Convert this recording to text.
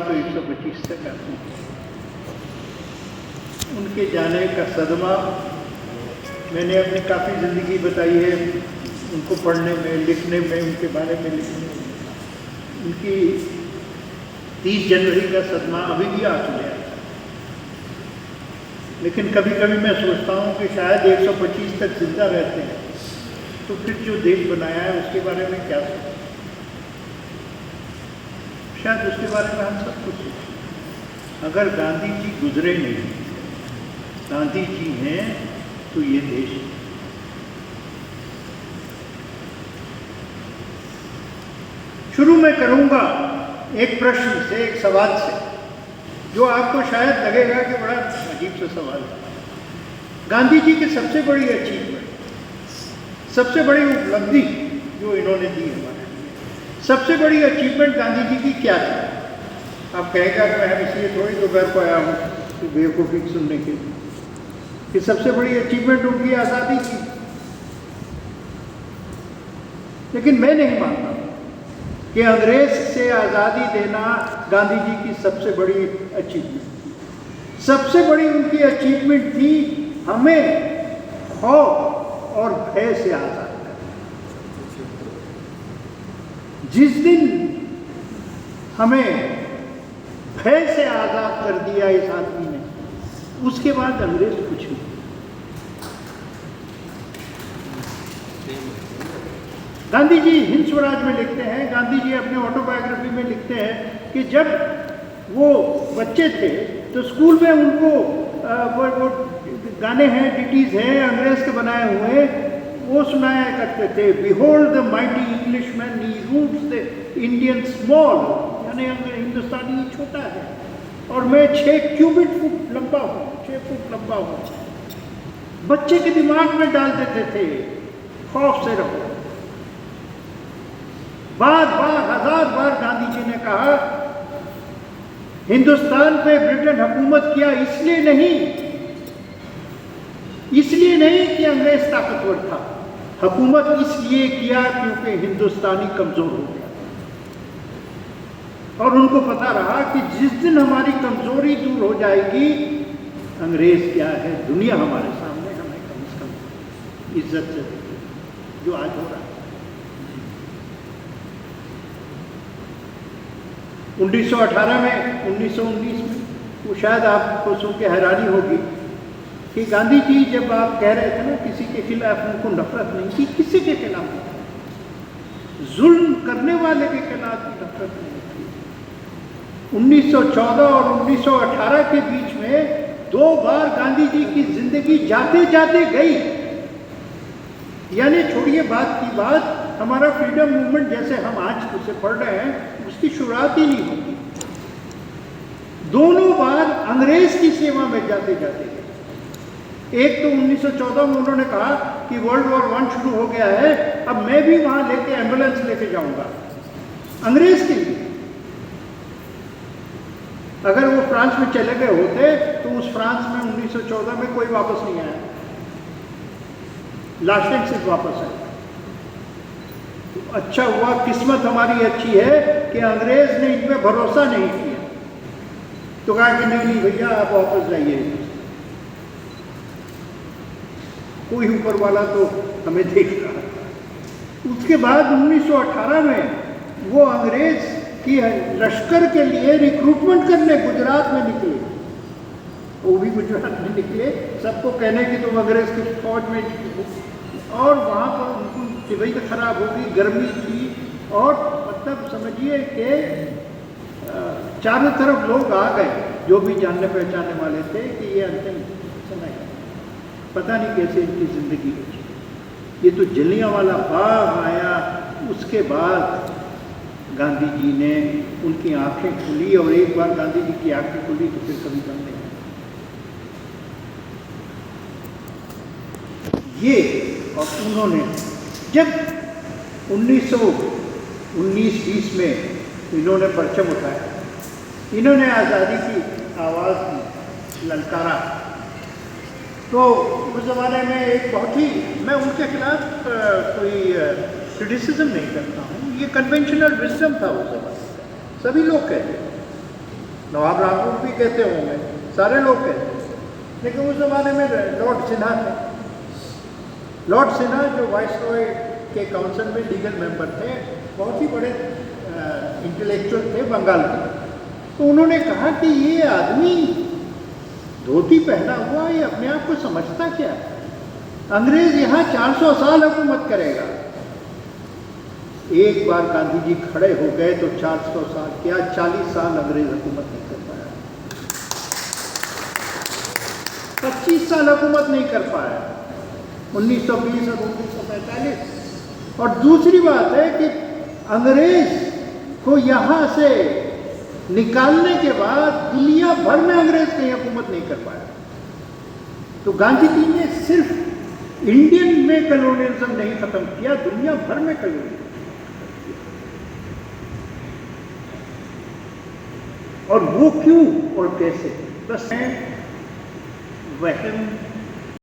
तो 125 तक आती है। उनके जाने का सदमा मैंने अपनी काफ़ी ज़िंदगी बताई है, उनको पढ़ने में, लिखने में, उनके बारे में लिखने में। उनकी 30 जनवरी का सदमा अभी भी आ चुका है। लेकिन कभी कभी मैं सोचता हूँ कि शायद 125 तक जिंदा रहते हैं तो फिर जो देश बनाया है उसके बारे में क्या सोचें, शायद उसके बारे में हम सब कुछ सोचें। अगर गांधी जी गुजरे नहीं, गांधी जी हैं तो ये देश है। शुरू में करूंगा एक प्रश्न से, एक सवाल से, जो आपको शायद लगेगा कि बड़ा अजीब सा सवाल है। गांधी जी की सबसे बड़ी अचीवमेंट, सबसे बड़ी उपलब्धि जो इन्होंने दी हमारे लिए, सबसे बड़ी अचीवमेंट गांधी जी की क्या थी? आप कहेगा कि मैं इसलिए थोड़ी दोपहर को आया हूँ तो बेवकूफ़ी सुनने के लिए कि सबसे बड़ी अचीवमेंट उनकी आज़ादी थी। लेकिन मैं नहीं मानता कि अंग्रेज से आज़ादी देना गांधी जी की सबसे बड़ी अचीवमेंट थी। सबसे बड़ी उनकी अचीवमेंट थी हमें खौफ और भय से आज़ाद करना। जिस दिन हमें भय से आज़ाद कर दिया इस आदमी ने, उसके बाद अंग्रेज कुछ नहीं। गांधी जी हिंद स्वराज में लिखते हैं, गांधी जी अपने ऑटोबायोग्राफी में लिखते हैं कि जब वो बच्चे थे तो स्कूल में उनको वो गाने हैं, डिटीज हैं अंग्रेज के बनाए हुए, वो सुनाया करते थे। Behold the mighty Englishman, he routs the Indian small, यानी हिंदुस्तानी छोटा है और मैं 6 क्यूबिट फुट लंबा हूँ, 6 फुट लंबा हूँ। बच्चे के दिमाग में डाल देते थे खौफ से रहो। बार बार, 1000 बार गांधी जी ने कहा हिंदुस्तान पे ब्रिटेन हुकूमत किया इसलिए नहीं कि अंग्रेज ताकतवर था, हुकूमत इसलिए किया क्योंकि हिंदुस्तानी कमजोर हो गया। और उनको पता रहा कि जिस दिन हमारी कमजोरी दूर हो जाएगी, अंग्रेज क्या है, दुनिया हमारे सामने हमें कम से कम इज्जत से देगी, जो आज हो रहा है। 1918 में, 1919 में, वो शायद आपको सुन के हैरानी होगी कि गांधी जी जब आप कह रहे थे ना किसी के खिलाफ उनको नफरत नहीं थी, किसी के खिलाफ नहीं, जुल्म करने वाले के खिलाफ भी नफरत नहीं थी। 1914 और 1918 के बीच में 2 बार गांधी जी की जिंदगी जाते जाते गई। यानी छोड़िए बात की बात, हमारा फ्रीडम मूवमेंट जैसे हम आज उसे पढ़ रहे हैं उसकी शुरुआत ही नहीं होती। दोनों बार अंग्रेज की सेवा में जाते जाते गए। एक तो 1914 में उन्होंने कहा कि वर्ल्ड वॉर 1 शुरू हो गया है, अब मैं भी वहां लेके एम्बुलेंस लेके जाऊंगा अंग्रेज के लिए। अगर वो फ्रांस में चले गए होते तो उस फ्रांस में 1914 में कोई वापस नहीं आया, लाशें सिर्फ वापस आई। तो अच्छा हुआ, किस्मत हमारी अच्छी है कि अंग्रेज ने इनमें भरोसा नहीं किया, तो कहा कि नहीं भैया आप वापस जाइए, कोई ऊपर वाला तो हमें देख रहा था। उसके बाद 1918 में वो अंग्रेज की लश्कर के लिए रिक्रूटमेंट करने गुजरात में निकले। वो भी गुजरात में निकले, सबको कहने की तुम अंग्रेज की फौज में, और वहाँ पर उनको तबीयत खराब हो गई, गर्मी थी, और मतलब समझिए कि चारों तरफ लोग आ गए जो भी जानने पहचानने वाले थे कि ये अंतिम समय है, पता नहीं कैसे इनकी जिंदगी बची। ये तो जलियांवाला बाग आया, उसके बाद गांधी जी ने, उनकी आंखें खुली, और एक बार गांधी जी की आंखें खुली तो फिर कभी बंद नहीं। ये और उन्होंने जब 1919-20 में इन्होंने परचम उठाया, इन्होंने आज़ादी की आवाज़ दी, ललकारा, तो उस ज़माने में एक बहुत ही, मैं उनके खिलाफ कोई क्रिटिसिज्म नहीं करता हूँ, ये कन्वेंशनल विजडम था उस ज़माने में, सभी लोग कहते हैं। नवाब रामपुर भी कहते होंगे, सारे लोग कहते हैं। लेकिन उस ज़माने में लॉर्ड सिन्हा थे। लॉर्ड सिन्हा जो वाइसरॉय के काउंसिल में लीगल मेंबर थे, बहुत ही बड़े इंटेलेक्चुअल थे बंगाल के। तो उन्होंने कहा कि ये आदमी धोती पहना हुआ, ये अपने आप को समझता क्या है? अंग्रेज यहाँ 400 साल हुकूमत करेगा। एक बार गांधी जी खड़े हो गए तो 400 साल क्या 40 साल अंग्रेज हुकूमत नहीं कर पाया, 25 साल हुकूमत नहीं कर पाया, 1920 और 1945। और दूसरी बात है कि अंग्रेज को यहाँ से निकालने के बाद दुनिया भर में अंग्रेज कहीं हुकूमत नहीं कर पाया। तो गांधी जी ने सिर्फ इंडियन में कॉलोनियलिज्म नहीं खत्म किया, दुनिया भर में कॉलोनियलिज्म। और वो क्यों और कैसे? बस वहम